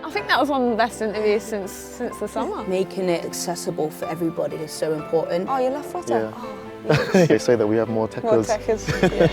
I think that was one of the best interviews since the summer. Making it accessible for everybody is so important. Oh, you're left footed? Yeah. Oh, yes. They say that we have more techers. More techers, yeah.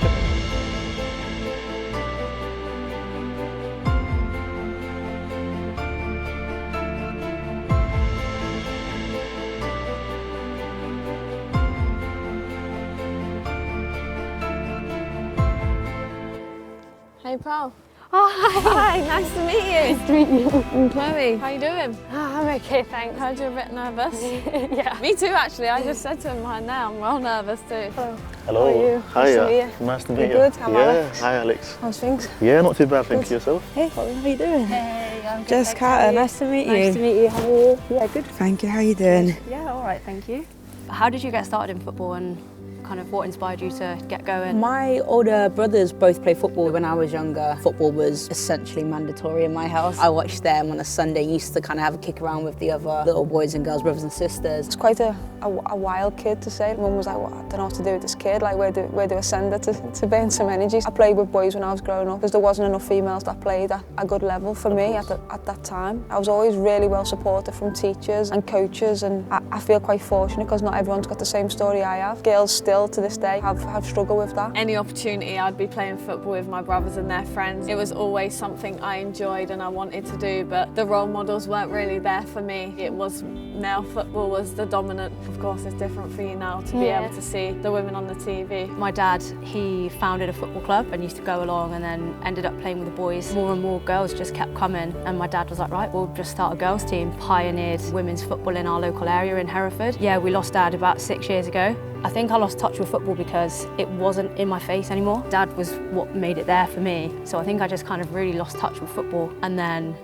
Hey, pal. Oh, hi. Hi, nice to meet you. Nice to meet you. I'm Chloe. How you doing? Oh, I'm okay, thanks. Heard you're a bit nervous. Yeah. Me too, actually. I just said to him right now, I'm well nervous too. Hello. Hello. How are you? Hiya. Nice to meet you. Nice to meet You you. good? I'm yeah. Alex. Hi, Alex. How's things? Yeah, not too bad. Thank you. Yourself? Hey, Holly, how you doing? Hey, I'm good. Jess thanks. How are Carter, you? nice to meet you. Nice to meet you. How are you? Yeah, good. Thank you. How you doing? Yeah, all right, thank you. How did you get started in football and kind of what inspired you to get going? My older brothers both played football. When I was younger, football was essentially mandatory in my house. I watched them on a Sunday, used to kind of have a kick around with the other little boys and girls, brothers and sisters. It's quite a wild kid to say. Mum was like, well, I don't know what to do with this kid. Like, where do I send her to burn some energy? I played with boys when I was growing up because there wasn't enough females that played at a good level for me at that time. I was always really well supported from teachers and coaches, and I feel quite fortunate because not everyone's got the same story I have. Girls still to this day have struggled with that. Any opportunity, I'd be playing football with my brothers and their friends. It was always something I enjoyed and I wanted to do, but the role models weren't really there for me. It was male football was the dominant. Of course, it's different for you now to be able to see the women on the TV. My dad, he founded a football club and used to go along and then ended up playing with the boys. More and more girls just kept coming and my dad was like, right, we'll just start a girls team. Pioneered women's football in our local area in Hereford. Yeah, we lost Dad about 6 years ago. I think I lost touch with football because it wasn't in my face anymore. Dad was what made it there for me. So I think I just kind of really lost touch with football. And then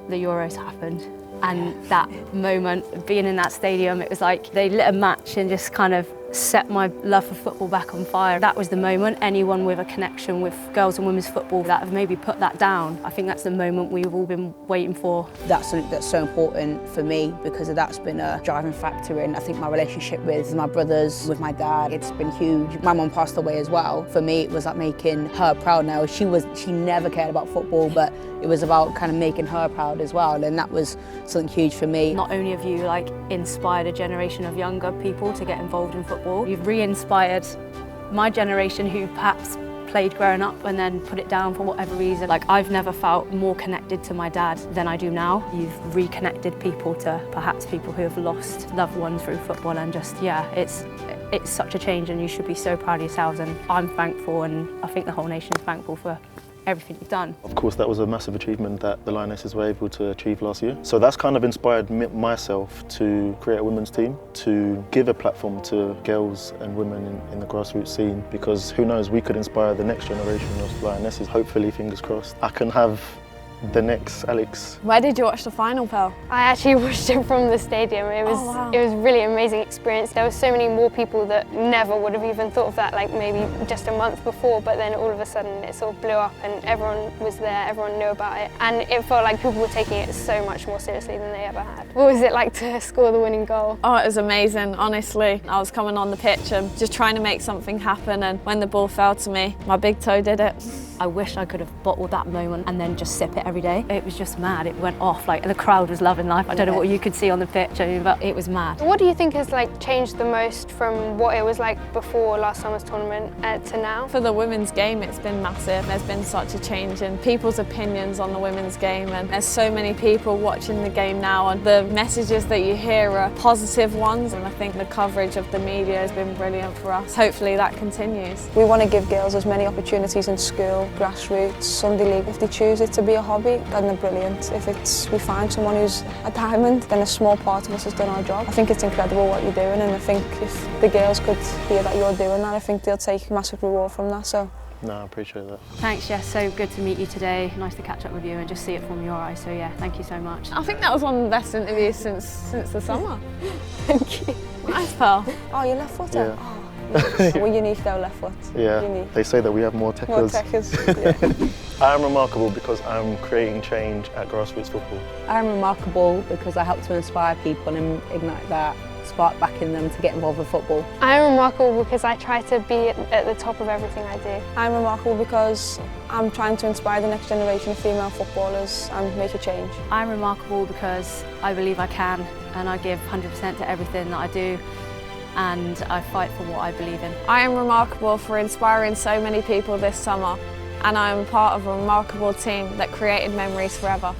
the Euros happened. And that moment, being in that stadium, it was like they lit a match and just kind of set my love for football back on fire. That was the moment. Anyone with a connection with girls and women's football that have maybe put that down, I think that's the moment we've all been waiting for. That's something that's so important for me because that's been a driving factor in, I think, my relationship with my brothers, with my dad. It's been huge. My mum passed away as well. For me, it was like making her proud now. She never cared about football, but it was about kind of making her proud as well, and that was something huge for me. Not only have you like inspired a generation of younger people to get involved in football, you've re-inspired my generation who perhaps played growing up and then put it down for whatever reason. Like, I've never felt more connected to my dad than I do now. You've reconnected people to perhaps people who have lost loved ones through football, and just, yeah, it's such a change and you should be so proud of yourselves, and I'm thankful and I think the whole nation's thankful for everything you've done. Of course, that was a massive achievement that the Lionesses were able to achieve last year. So that's kind of inspired myself to create a women's team, to give a platform to girls and women in the grassroots scene, because who knows, we could inspire the next generation of Lionesses. Hopefully, fingers crossed, I can have the next Alex. Where did you watch the final, pal? I actually watched it from the stadium. It was It was a really amazing experience. There were so many more people that never would have even thought of that, like maybe just a month before, but then all of a sudden it sort of blew up and everyone was there, everyone knew about it, and it felt like people were taking it so much more seriously than they ever had. What was it like to score the winning goal? Oh, it was amazing, honestly. I was coming on the pitch and just trying to make something happen, and when the ball fell to me, my big toe did it. I wish I could have bottled that moment and then just sip it every day. It was just mad. It went off, like, the crowd was loving life. I don't know what you could see on the pitch, but it was mad. What do you think has like changed the most from what it was like before last summer's tournament to now? For the women's game, it's been massive. There's been such a change in people's opinions on the women's game, and there's so many people watching the game now, and the messages that you hear are positive ones, and I think the coverage of the media has been brilliant for us. Hopefully that continues. We want to give girls as many opportunities in school, grassroots, Sunday league. If they choose it to be a hobby, then they're brilliant. If we find someone who's a diamond, then a small part of us has done our job. I think it's incredible what you're doing, and I think if the girls could hear that you're doing that, I think they'll take massive reward from that. So. No, I appreciate that. Thanks, Jess. So good to meet you today. Nice to catch up with you and just see it from your eyes. So yeah, thank you so much. I think that was one of the best interviews since the summer. Thank you. Nice, pal. Oh, you're left footed? Yeah. Oh, yes. We're unique though, left foot. Yeah, Unique. they say that we have more techers. More techers, yeah. I am remarkable because I'm creating change at grassroots football. I'm remarkable because I help to inspire people and ignite that spark back in them to get involved with football. I am remarkable because I try to be at the top of everything I do. I'm remarkable because I'm trying to inspire the next generation of female footballers and make a change. I'm remarkable because I believe I can, and I give 100% to everything that I do, and I fight for what I believe in. I am remarkable for inspiring so many people this summer, and I am part of a remarkable team that created memories forever.